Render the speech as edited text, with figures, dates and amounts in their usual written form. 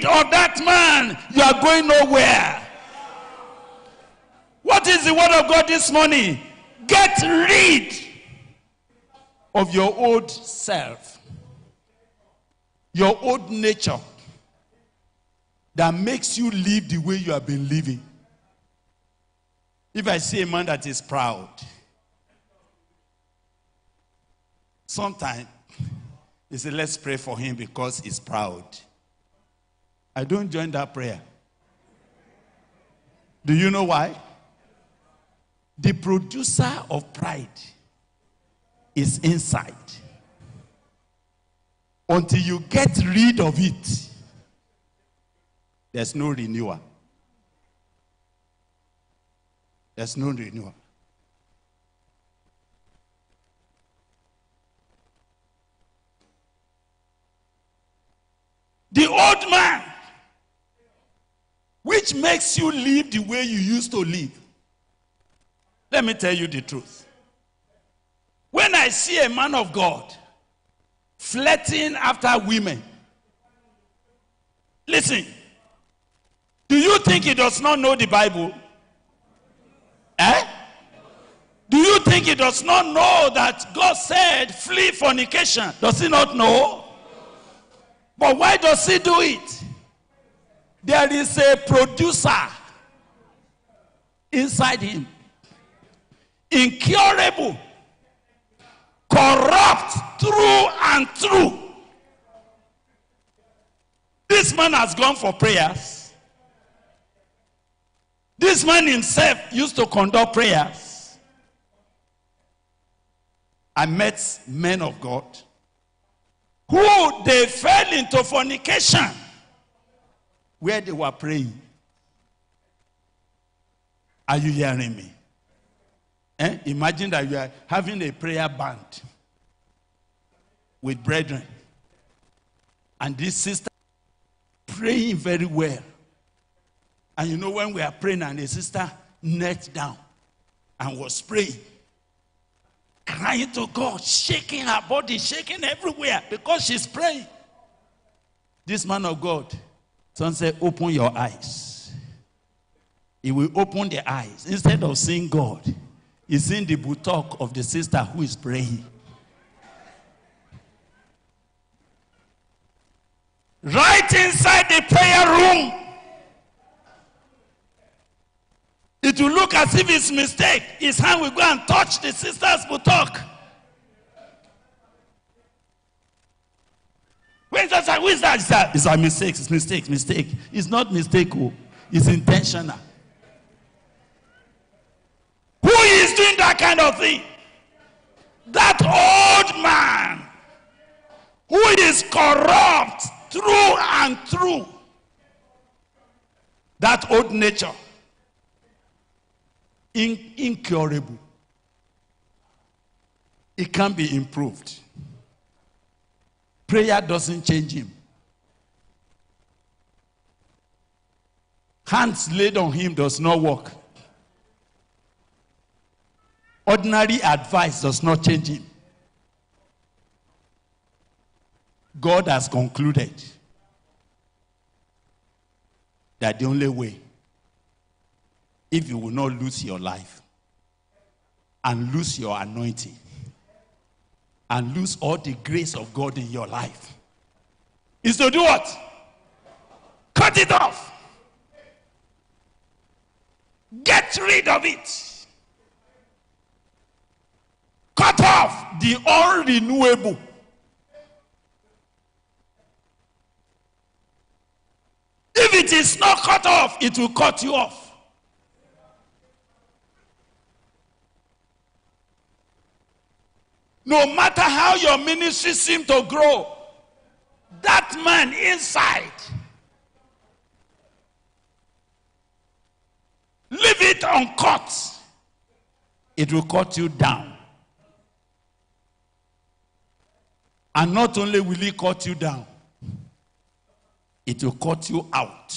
of that man, you are going nowhere. What is the word of God this morning? Get rid of your old self, your old nature that makes you live the way you have been living. If I see a man that is proud, sometimes he said, let's pray for him because he's proud. I don't join that prayer. Do you know why? The producer of pride is inside. Until you get rid of it, there's no renewal. There's no renewal. The old man, which makes you live the way you used to live. Let me tell you the truth. When I see a man of God flirting after women, listen, do you think he does not know the Bible? Do you think he does not know that God said flee fornication? Does he not know? But why does he do it? There is a producer inside him. Incurable, corrupt through and through. This man has gone for prayers. This man himself used to conduct prayers. I met men of God who they fell into fornication where they were praying. Are you hearing me? Imagine that you are having a prayer band with brethren, and this sister praying very well. And you know, when we are praying and the sister knelt down and was praying, crying to God, shaking her body, shaking everywhere because she's praying. This man of God, son said, open your eyes. He will open the eyes. Instead of seeing God, he's seeing the buttock of the sister who is praying. Right inside the prayer room. It will look as if it's a mistake. His hand will go and touch the sister's buttock. Who is that? It's a mistake. It's mistake. It's not mistake. It's intentional. Who is doing that kind of thing? That old man who is corrupt through and through. That old nature. Incurable. It can be improved. Prayer doesn't change him. Hands laid on him does not work. Ordinary advice does not change him. God has concluded that the only way, if you will not lose your life and lose your anointing and lose all the grace of God in your life, is to do what? Cut it off. Get rid of it. Cut off the unrenewable. If it is not cut off, it will cut you off. No matter how your ministry seems to grow, that man inside, leave it uncut. It will cut you down. And not only will it cut you down, it will cut you out.